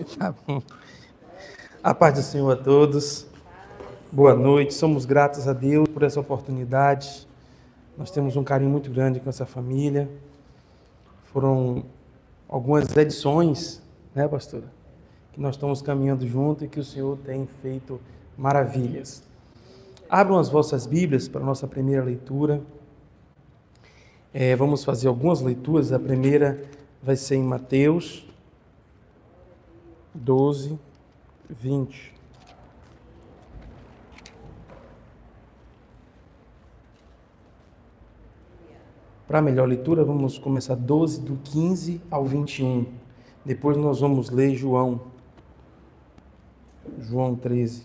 Tá bom. A paz do Senhor a todos. Boa noite. Somos gratos a Deus por essa oportunidade. Nós temos um carinho muito grande com essa família. Foram algumas edições, né, pastora? Que nós estamos caminhando junto e que o Senhor tem feito maravilhas. Abram as vossas Bíblias para a nossa primeira leitura. Vamos fazer algumas leituras. A primeira vai ser em Mateus 12, 20. Para a melhor leitura, vamos começar 12, do 15 ao 21. Depois nós vamos ler João 13.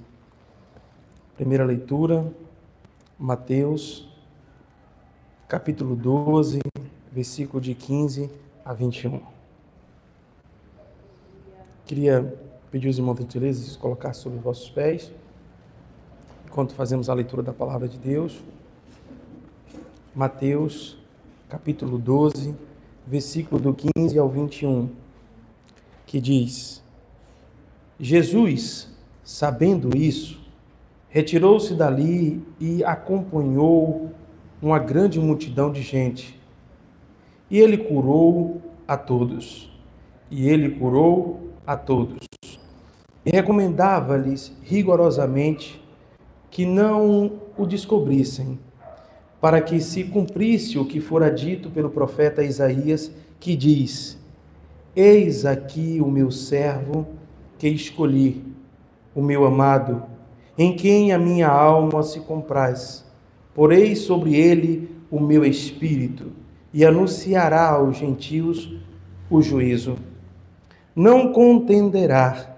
Primeira leitura, Mateus, capítulo 12, versículo de 15 a 21. Queria pedir aos irmãos gentilezas de colocar sobre os vossos pés, enquanto fazemos a leitura da palavra de Deus. Mateus, capítulo 12, versículo do 15 ao 21, que diz: Jesus, sabendo isso, retirou-se dali e acompanhou uma grande multidão de gente. E ele curou a todos. E recomendava-lhes rigorosamente que não o descobrissem, para que se cumprisse o que fora dito pelo profeta Isaías, que diz: Eis aqui o meu servo que escolhi, o meu amado, em quem a minha alma se compraz. Porei sobre ele o meu espírito, e anunciará aos gentios o juízo. Não contenderá,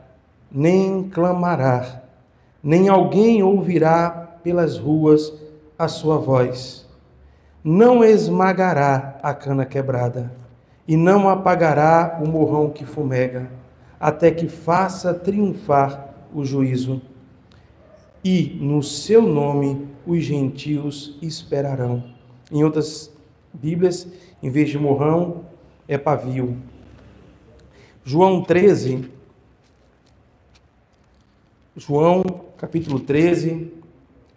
nem clamará, nem alguém ouvirá pelas ruas a sua voz. Não esmagará a cana quebrada, e não apagará o morrão que fumega, até que faça triunfar o juízo. E no seu nome os gentios esperarão. Em outras Bíblias, em vez de morrão, é pavio. João capítulo 13,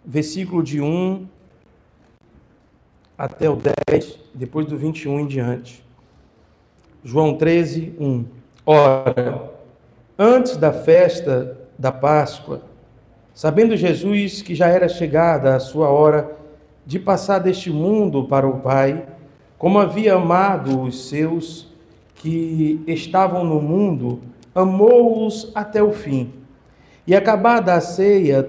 versículo de 1 até o 10, depois do 21 em diante. João 13, 1. Ora, antes da festa da Páscoa, sabendo Jesus que já era chegada a sua hora de passar deste mundo para o Pai, como havia amado os seus que estavam no mundo, amou-os até o fim. E acabada a ceia,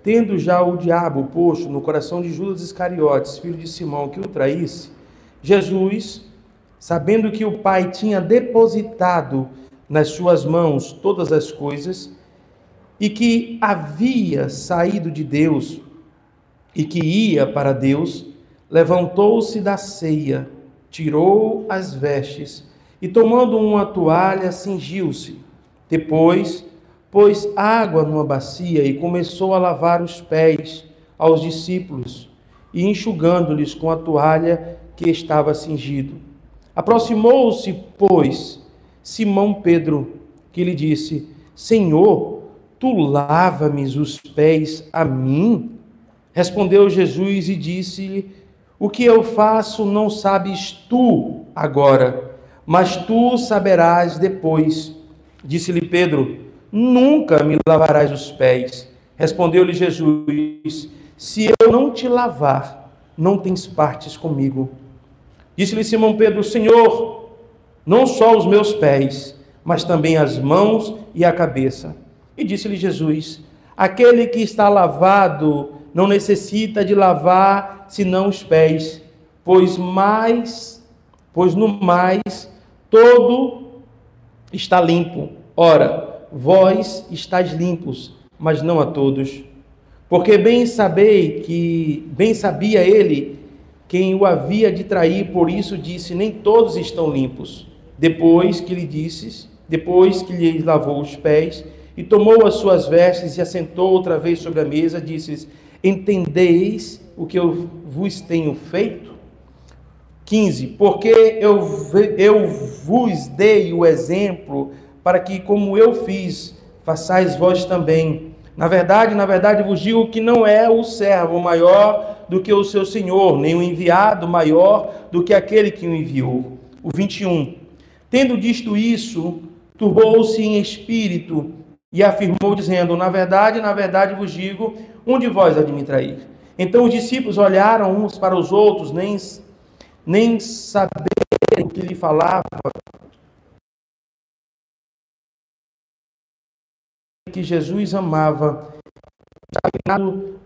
tendo já o diabo posto no coração de Judas Iscariotes, filho de Simão, que o traísse, Jesus, sabendo que o Pai tinha depositado nas suas mãos todas as coisas, e que havia saído de Deus e que ia para Deus, levantou-se da ceia, tirou as vestes e, tomando uma toalha, cingiu-se. Depois, pôs água numa bacia e começou a lavar os pés aos discípulos e enxugando-lhes com a toalha que estava cingido. Aproximou-se, pois, Simão Pedro, que lhe disse: Senhor, tu lava-me os pés a mim? Respondeu Jesus e disse-lhe: O que eu faço não sabes tu agora, mas tu saberás depois. Disse-lhe Pedro: Nunca me lavarás os pés. Respondeu-lhe Jesus: Se eu não te lavar, não tens partes comigo. Disse-lhe Simão Pedro: Senhor, não só os meus pés, mas também as mãos e a cabeça. E disse-lhe Jesus: Aquele que está lavado não necessita de lavar senão os pés, pois no mais todo está limpo. Ora, vós estáis limpos, mas não a todos. Porque bem sabia ele quem o havia de trair, por isso disse: Nem todos estão limpos. Depois que lhes lavou os pés, e tomou as suas vestes e assentou outra vez sobre a mesa, disse-lhes: Entendeis o que eu vos tenho feito? 15. Porque eu vos dei o exemplo, para que, como eu fiz, façais vós também. Na verdade vos digo que não é o servo maior do que o seu senhor, nem o enviado maior do que aquele que o enviou. O 21. Tendo dito isso, turbou-se em espírito e afirmou, dizendo: na verdade vos digo, um de vós há de me trair. Então os discípulos olharam uns para os outros, nem saber o que lhe falava, que Jesus amava,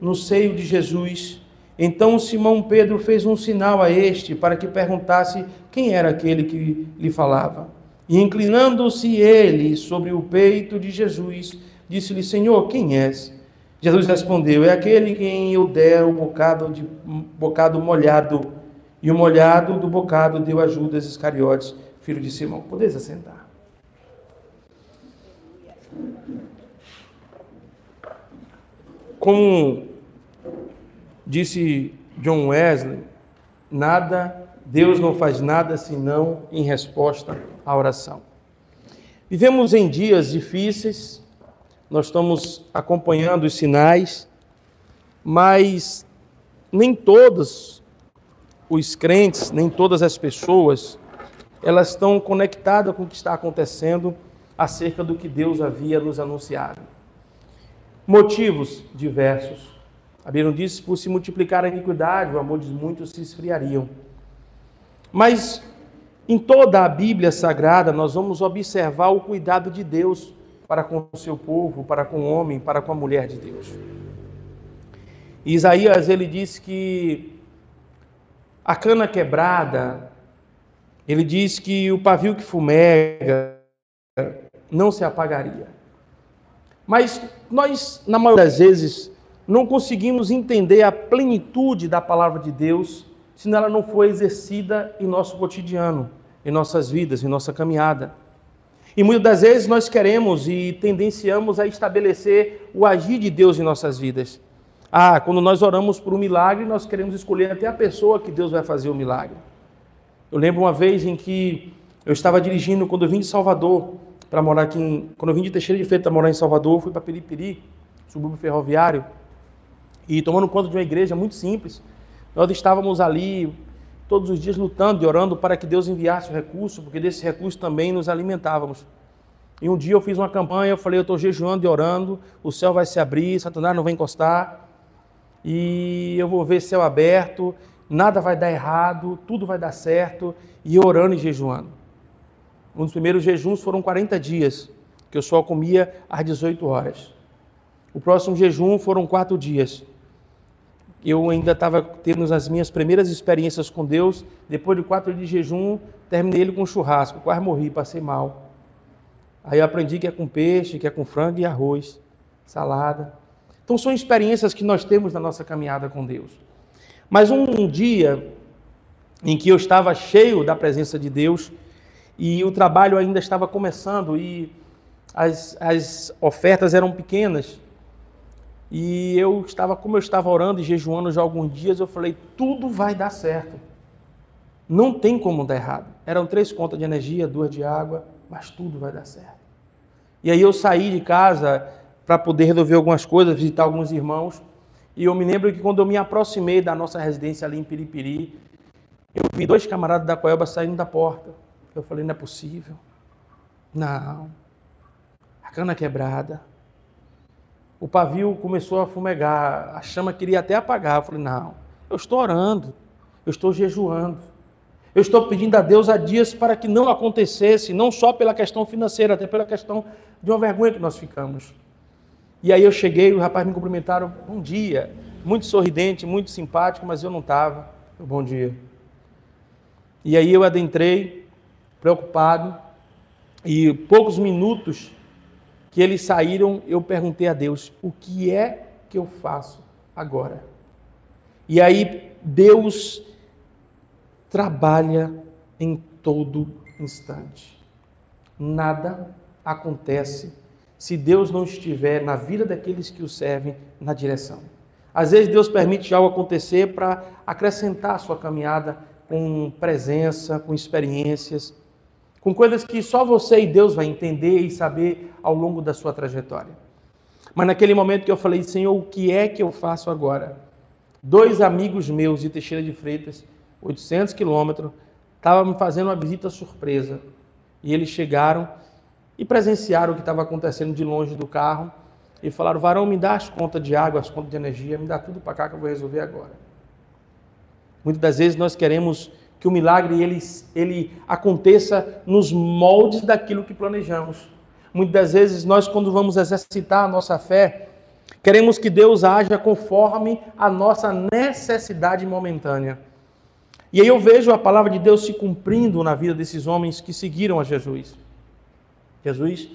no seio de Jesus. Então Simão Pedro fez um sinal a este, para que perguntasse quem era aquele que lhe falava. E inclinando-se ele sobre o peito de Jesus, disse-lhe: Senhor, quem és? Jesus respondeu: é aquele quem eu der o bocado molhado. E o molhado do bocado deu a Judas Iscariotes, filho de Simão. Podeis assentar. Como disse John Wesley, Deus não faz nada senão em resposta à oração. Vivemos em dias difíceis, nós estamos acompanhando os sinais, mas nem todos os crentes, nem todas as pessoas, elas estão conectadas com o que está acontecendo acerca do que Deus havia nos anunciado. Motivos diversos. A Bíblia diz: por se multiplicar a iniquidade, o amor de muitos se esfriariam. Mas em toda a Bíblia Sagrada nós vamos observar o cuidado de Deus para com o seu povo, para com o homem, para com a mulher de Deus. Isaías, ele diz que a cana quebrada, ele diz que o pavio que fumega não se apagaria. Mas nós, na maioria das vezes, não conseguimos entender a plenitude da palavra de Deus se ela não for exercida em nosso cotidiano, em nossas vidas, em nossa caminhada. E muitas das vezes nós queremos e tendenciamos a estabelecer o agir de Deus em nossas vidas. Quando nós oramos por um milagre, nós queremos escolher até a pessoa que Deus vai fazer o milagre. Eu lembro uma vez em que eu estava dirigindo, quando eu vim de Salvador, para morar aqui, quando eu vim de Teixeira de Freitas para morar em Salvador, eu fui para Piripiri, subúrbio ferroviário, e tomando conta de uma igreja muito simples. Nós estávamos ali todos os dias lutando e orando para que Deus enviasse o recurso, porque desse recurso também nos alimentávamos. E um dia eu fiz uma campanha, eu falei: eu estou jejuando e orando, o céu vai se abrir, Satanás não vai encostar, e eu vou ver céu aberto, nada vai dar errado, tudo vai dar certo, e orando e jejuando. Um dos primeiros jejuns foram 40 dias, que eu só comia às 18 horas. O próximo jejum foram 4 dias. Eu ainda estava tendo as minhas primeiras experiências com Deus. Depois de 4 dias de jejum, terminei ele com churrasco, quase morri, passei mal. Aí eu aprendi que é com peixe, que é com frango e arroz, salada. Então são experiências que nós temos na nossa caminhada com Deus. Mas um dia em que eu estava cheio da presença de Deus e o trabalho ainda estava começando e as ofertas eram pequenas, e como eu estava orando e jejuando já há alguns dias, eu falei: tudo vai dar certo. Não tem como dar errado. Eram 3 contas de energia, 2 de água, mas tudo vai dar certo. E aí eu saí de casa para poder resolver algumas coisas, visitar alguns irmãos, e eu me lembro que quando eu me aproximei da nossa residência ali em Piripiri, eu vi 2 camaradas da Coelba saindo da porta. Eu falei: não é possível. Não. A cana quebrada. O pavio começou a fumegar, a chama queria até apagar. Eu falei: não, eu estou orando, eu estou jejuando, eu estou pedindo a Deus há dias para que não acontecesse, não só pela questão financeira, até pela questão de uma vergonha que nós ficamos. E aí eu cheguei, o rapaz me cumprimentaram: bom dia, muito sorridente, muito simpático, mas eu não estava. Bom dia. E aí eu adentrei, preocupado, e poucos minutos que eles saíram, eu perguntei a Deus: o que é que eu faço agora? E aí Deus trabalha em todo instante. Nada acontece se Deus não estiver na vida daqueles que o servem na direção. Às vezes Deus permite algo acontecer para acrescentar a sua caminhada com presença, com experiências, com coisas que só você e Deus vai entender e saber ao longo da sua trajetória. Mas naquele momento que eu falei, Senhor, o que é que eu faço agora? 2 amigos meus de Teixeira de Freitas, 800 quilômetros, estavam me fazendo uma visita surpresa. E eles chegaram e presenciaram o que estava acontecendo de longe do carro e falaram, varão, me dá as contas de água, as contas de energia, me dá tudo para cá que eu vou resolver agora. Muitas das vezes nós queremos que o milagre ele aconteça nos moldes daquilo que planejamos. Muitas das vezes nós, quando vamos exercitar a nossa fé, queremos que Deus haja conforme a nossa necessidade momentânea. E aí eu vejo a palavra de Deus se cumprindo na vida desses homens que seguiram a Jesus. Jesus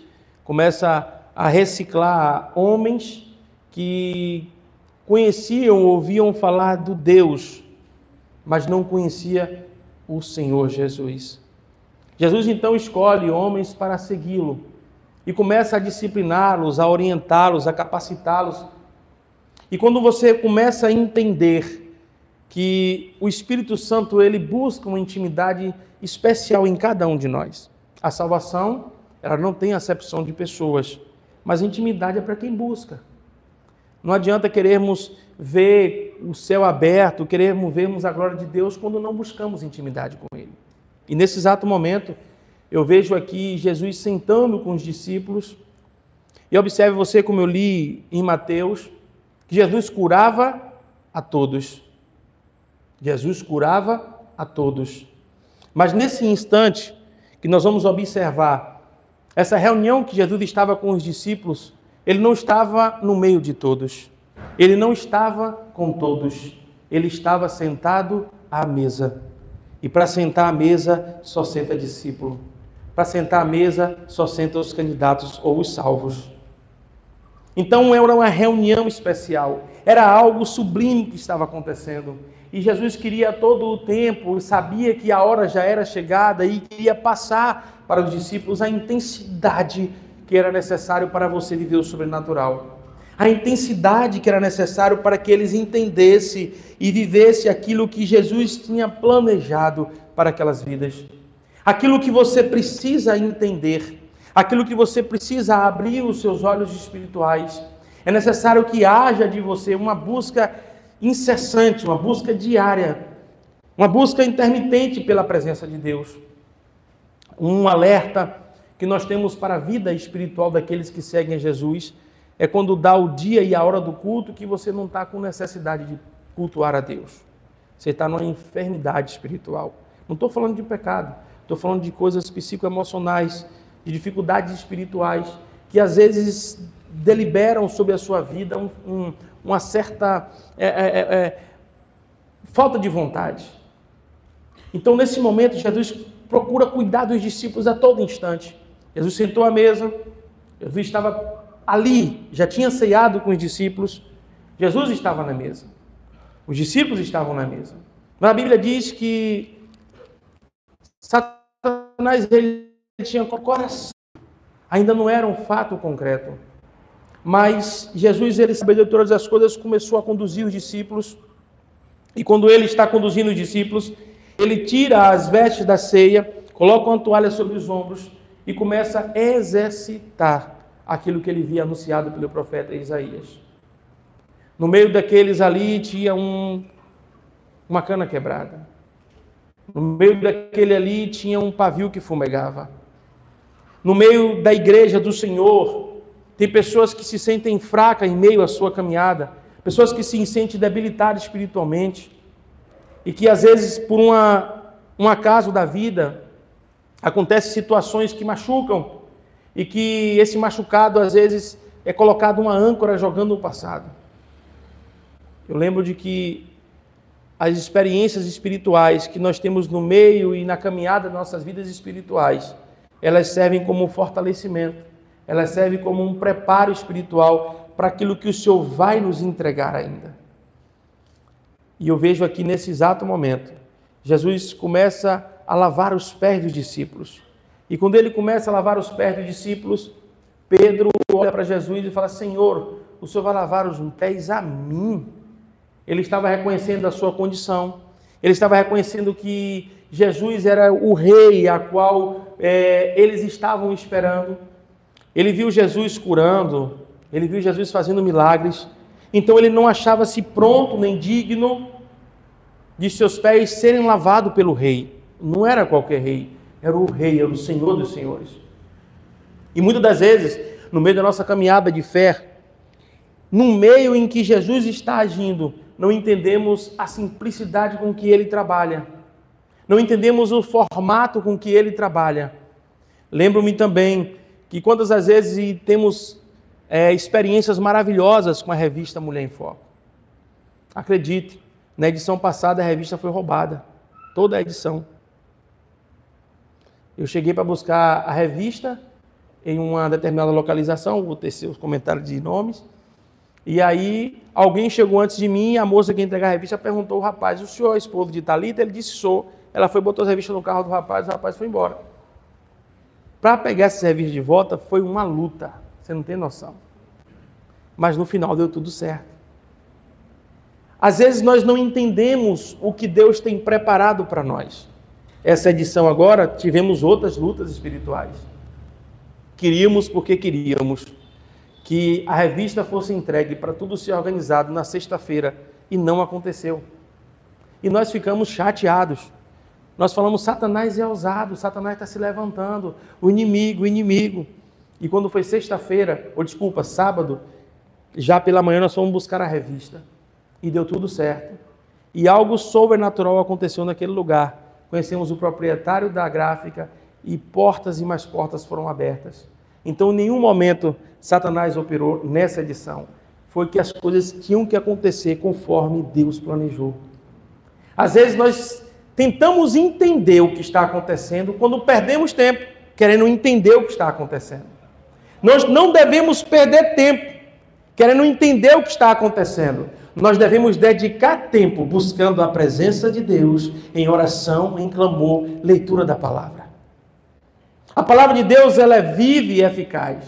começa a reciclar homens que conheciam, ouviam falar do Deus, mas não conhecia o Senhor Jesus. Jesus então escolhe homens para segui-lo e começa a discipliná-los, a orientá-los, a capacitá-los. E quando você começa a entender que o Espírito Santo ele busca uma intimidade especial em cada um de nós. A salvação, ela não tem acepção de pessoas, mas a intimidade é para quem busca. Não adianta querermos ver o céu aberto, querermos vermos a glória de Deus quando não buscamos intimidade com Ele. E nesse exato momento, eu vejo aqui Jesus sentando com os discípulos, e observe você, como eu li em Mateus, que Jesus curava a todos. Jesus curava a todos. Mas nesse instante que nós vamos observar, essa reunião que Jesus estava com os discípulos, ele não estava no meio de todos. Ele não estava com todos. Ele estava sentado à mesa. E para sentar à mesa, só senta discípulo. Para sentar à mesa, só senta os candidatos ou os salvos. Então era uma reunião especial. Era algo sublime que estava acontecendo. E Jesus queria todo o tempo, sabia que a hora já era chegada e queria passar para os discípulos a intensidade que era necessário para você viver o sobrenatural. A intensidade que era necessário para que eles entendessem e vivessem aquilo que Jesus tinha planejado para aquelas vidas. Aquilo que você precisa entender, aquilo que você precisa abrir os seus olhos espirituais. É necessário que haja de você uma busca incessante, uma busca diária, uma busca intermitente pela presença de Deus. Um alerta que nós temos para a vida espiritual daqueles que seguem a Jesus é quando dá o dia e a hora do culto que você não está com necessidade de cultuar a Deus. Você está numa enfermidade espiritual. Não estou falando de pecado, estou falando de coisas psicoemocionais, de dificuldades espirituais, que às vezes deliberam sobre a sua vida uma certa falta de vontade. Então, nesse momento, Jesus procura cuidar dos discípulos a todo instante. Jesus sentou à mesa, Jesus estava ali, já tinha ceado com os discípulos, Jesus estava na mesa, os discípulos estavam na mesa. Mas a Bíblia diz que Satanás ele tinha coração, ainda não era um fato concreto, mas Jesus, ele sabendo de todas as coisas, começou a conduzir os discípulos, e quando ele está conduzindo os discípulos, ele tira as vestes da ceia, coloca uma toalha sobre os ombros e começa a exercitar aquilo que ele via anunciado pelo profeta Isaías. No meio daqueles ali tinha uma cana quebrada. No meio daquele ali tinha um pavio que fumegava. No meio da igreja do Senhor, tem pessoas que se sentem fracas em meio à sua caminhada, pessoas que se sentem debilitadas espiritualmente, e que às vezes, por um acaso da vida, acontecem situações que machucam, e que esse machucado, às vezes, é colocado uma âncora jogando no passado. Eu lembro de que as experiências espirituais que nós temos no meio e na caminhada das nossas vidas espirituais, elas servem como um fortalecimento, elas servem como um preparo espiritual para aquilo que o Senhor vai nos entregar ainda. E eu vejo aqui nesse exato momento, Jesus começa a lavar os pés dos discípulos. E quando ele começa a lavar os pés dos discípulos, Pedro olha para Jesus e fala: Senhor, o Senhor vai lavar os pés a mim? Ele estava reconhecendo a sua condição. Ele estava reconhecendo que Jesus era o rei a qual eles estavam esperando. Ele viu Jesus curando, ele viu Jesus fazendo milagres. Então ele não achava-se pronto nem digno de seus pés serem lavados pelo rei. Não era qualquer rei, era o rei, era o Senhor dos senhores. E muitas das vezes, no meio da nossa caminhada de fé, no meio em que Jesus está agindo, não entendemos a simplicidade com que ele trabalha. Não entendemos o formato com que ele trabalha. Lembro-me também que quantas as vezes temos experiências maravilhosas com a revista Mulher em Foco. Acredite, na edição passada a revista foi roubada. Toda a edição. Eu cheguei para buscar a revista em uma determinada localização, vou tecer os comentários de nomes, e aí alguém chegou antes de mim, a moça que ia entregar a revista perguntou ao rapaz: o senhor é esposo de Thalita? Ele disse: sou. Ela foi, botou as revistas no carro do rapaz, o rapaz foi embora. Para pegar essas revistas de volta foi uma luta, você não tem noção. Mas no final deu tudo certo. Às vezes nós não entendemos o que Deus tem preparado para nós. Essa edição agora, tivemos outras lutas espirituais. Queríamos porque queríamos que a revista fosse entregue para tudo ser organizado na sexta-feira e não aconteceu. E nós ficamos chateados. Nós falamos: Satanás é ousado, Satanás está se levantando, o inimigo. E quando foi sexta-feira, sábado, já pela manhã nós fomos buscar a revista. E deu tudo certo. E algo sobrenatural aconteceu naquele lugar. Conhecemos o proprietário da gráfica e portas e mais portas foram abertas. Então, em nenhum momento Satanás operou nessa edição. Foi que as coisas tinham que acontecer conforme Deus planejou. Às vezes nós tentamos entender o que está acontecendo quando perdemos tempo querendo entender o que está acontecendo. Nós não devemos perder tempo querendo entender o que está acontecendo. Nós devemos dedicar tempo buscando a presença de Deus em oração, em clamor, leitura da palavra. A palavra de Deus, ela é viva e eficaz.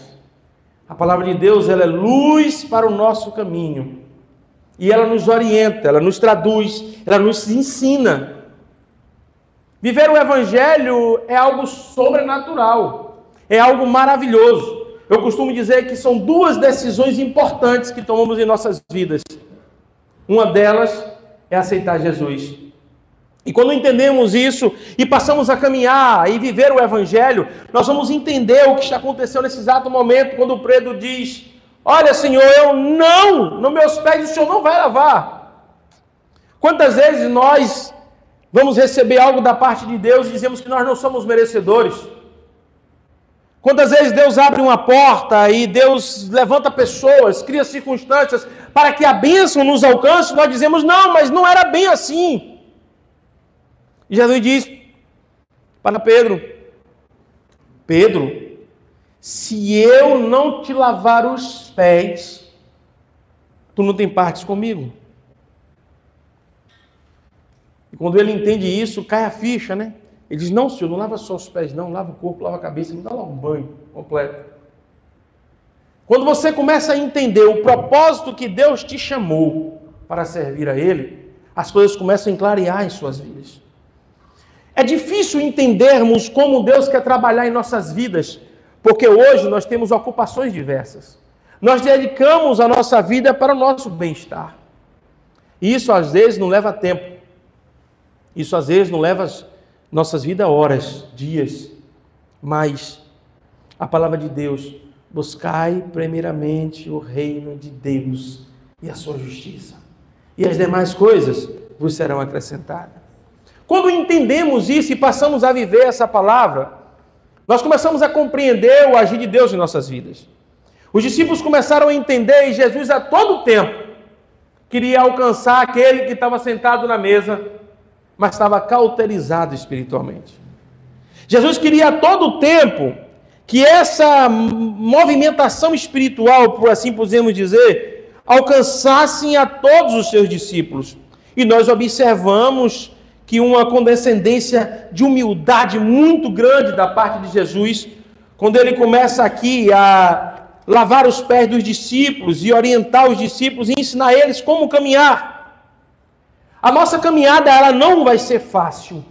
A palavra de Deus, ela é luz para o nosso caminho. E ela nos orienta, ela nos traduz, ela nos ensina. Viver o Evangelho é algo sobrenatural, é algo maravilhoso. Eu costumo dizer que são duas decisões importantes que tomamos em nossas vidas. Uma delas é aceitar Jesus. E quando entendemos isso e passamos a caminhar e viver o Evangelho, nós vamos entender o que está acontecendo nesse exato momento, quando o Pedro diz: olha, Senhor, nos meus pés o Senhor não vai lavar. Quantas vezes nós vamos receber algo da parte de Deus e dizemos que nós não somos merecedores? Quantas vezes Deus abre uma porta e Deus levanta pessoas, cria circunstâncias para que a bênção nos alcance, nós dizemos: não, mas não era bem assim. E Jesus diz para Pedro: Pedro, se eu não te lavar os pés, tu não tem partes comigo. E quando ele entende isso, cai a ficha, né? Ele diz: não, Senhor, não lava só os pés, não, lava o corpo, lava a cabeça, me dá logo um banho completo. Quando você começa a entender o propósito que Deus te chamou para servir a Ele, as coisas começam a clarear em suas vidas. É difícil entendermos como Deus quer trabalhar em nossas vidas, porque hoje nós temos ocupações diversas. Nós dedicamos a nossa vida para o nosso bem-estar. E isso às vezes não leva tempo. Isso às vezes não leva nossas vidas horas, dias. Mas a palavra de Deus: buscai primeiramente o reino de Deus e a sua justiça, e as demais coisas vos serão acrescentadas. Quando entendemos isso e passamos a viver essa palavra, nós começamos a compreender o agir de Deus em nossas vidas. Os discípulos começaram a entender, e Jesus a todo tempo queria alcançar aquele que estava sentado na mesa, mas estava cauterizado espiritualmente. Jesus queria a todo tempo que essa movimentação espiritual, por assim podemos dizer, alcançassem a todos os seus discípulos. E nós observamos que uma condescendência de humildade muito grande da parte de Jesus, quando ele começa aqui a lavar os pés dos discípulos e orientar os discípulos e ensinar eles como caminhar. A nossa caminhada, ela não vai ser fácil.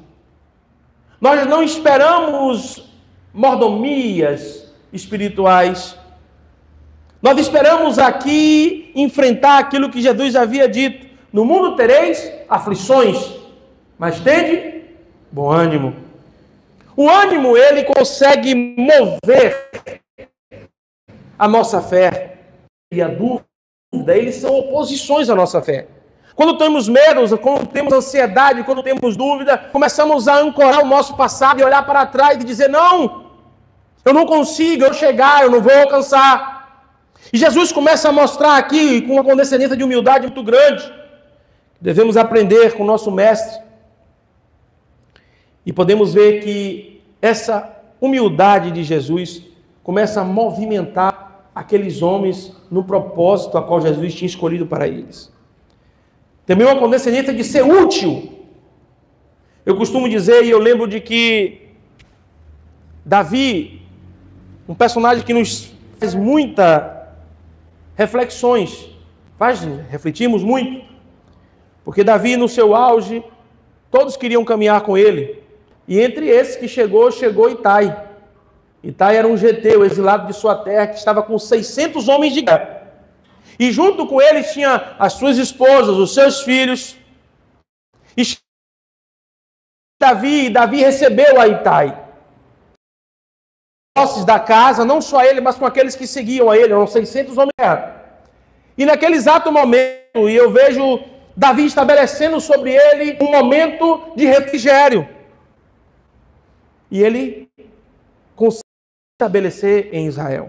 Nós não esperamos mordomias espirituais. Nós esperamos aqui enfrentar aquilo que Jesus havia dito. No mundo tereis aflições, mas tende bom ânimo. O ânimo, ele consegue mover a nossa fé. E a dúvida, eles são oposições à nossa fé. Quando temos medos, quando temos ansiedade, quando temos dúvida, começamos a ancorar o nosso passado e olhar para trás e dizer, não, eu não consigo, eu chegar, eu não vou alcançar. E Jesus começa a mostrar aqui, com uma condescendência de humildade muito grande, devemos aprender com o nosso mestre. E podemos ver que essa humildade de Jesus começa a movimentar aqueles homens no propósito a qual Jesus tinha escolhido para eles. Também uma condescendência de ser útil. Eu costumo dizer, e eu lembro de que Davi, um personagem que nos faz muitas reflexões, faz refletirmos muito, porque Davi no seu auge, todos queriam caminhar com ele, e entre esses que chegou Itai. Itai era um geteu, exilado de sua terra, que estava com 600 homens de guerra. E junto com ele tinha as suas esposas, os seus filhos. E Davi recebeu a Itai. Posses da casa, não só ele, mas com aqueles que seguiam a ele, eram 600 homens de guerra. E naquele exato momento, eu vejo Davi estabelecendo sobre ele um momento de refrigério. E ele consegue estabelecer em Israel.